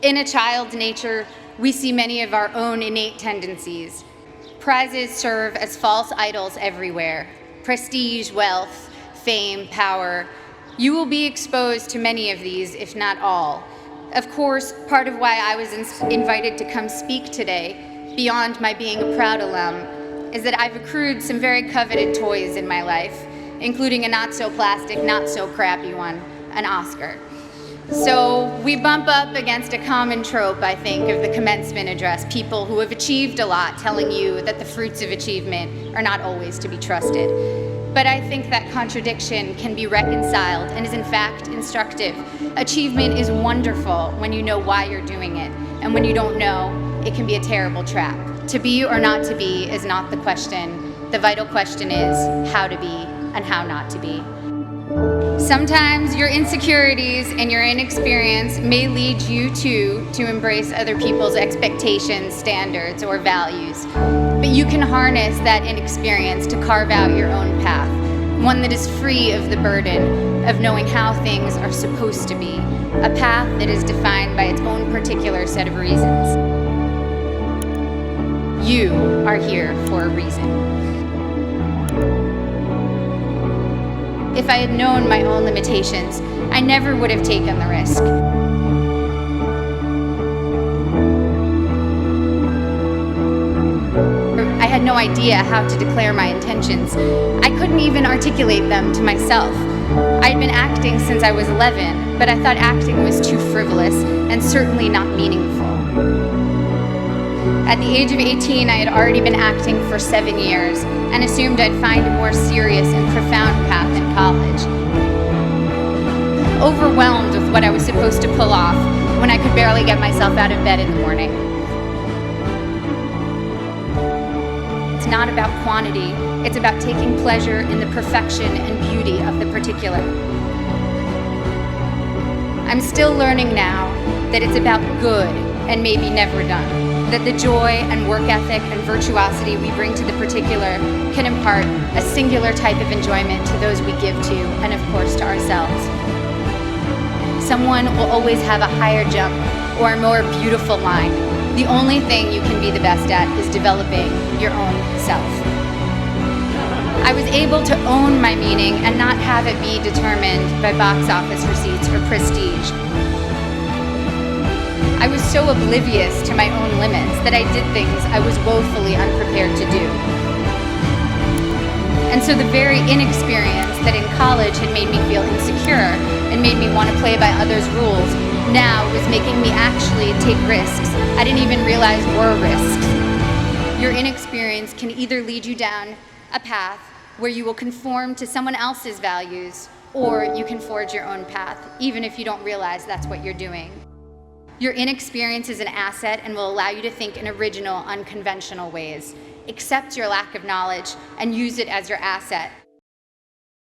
In a child's nature, we see many of our own innate tendencies. Prizes serve as false idols everywhere. Prestige, wealth, fame, power. You will be exposed to many of these, if not all. Of course, part of why I was invited to come speak today, beyond my being a proud alum, is that I've accrued some very coveted toys in my life, including a not-so-plastic, not-so-crappy one, an Oscar. So we bump up against a common trope, I think, of the commencement address, people who have achieved a lot telling you that the fruits of achievement are not always to be trusted. But I think that contradiction can be reconciled and is in fact instructive. Achievement is wonderful when you know why you're doing it, and when you don't know, it can be a terrible trap. To be or not to be is not the question. The vital question is how to be and how not to be. Sometimes your insecurities and your inexperience may lead you to embrace other people's expectations, standards, or values. But you can harness that inexperience to carve out your own path, one that is free of the burden of knowing how things are supposed to be, a path that is defined by its own particular set of reasons. You are here for a reason. If I had known my own limitations, I never would have taken the risk. I had no idea how to declare my intentions. I couldn't even articulate them to myself. I'd been acting since I was 11, but I thought acting was too frivolous and certainly not meaningful. At the age of 18, I had already been acting for 7 years and assumed I'd find a more serious and profound path in college. Overwhelmed with what I was supposed to pull off when I could barely get myself out of bed in the morning. It's not about quantity, it's about taking pleasure in the perfection and beauty of the particular. I'm still learning now that it's about good and maybe never done. That the joy and work ethic and virtuosity we bring to the particular can impart a singular type of enjoyment to those we give to, and of course to ourselves. Someone will always have a higher jump or a more beautiful line. The only thing you can be the best at is developing your own self. I was able to own my meaning and not have it be determined by box office receipts or prestige. I was so oblivious to my own limits that I did things I was woefully unprepared to do. And so the very inexperience that in college had made me feel insecure and made me want to play by others' rules now was making me actually take risks I didn't even realize were risks. Your inexperience can either lead you down a path where you will conform to someone else's values, or you can forge your own path, even if you don't realize that's what you're doing. Your inexperience is an asset and will allow you to think in original, unconventional ways. Accept your lack of knowledge and use it as your asset.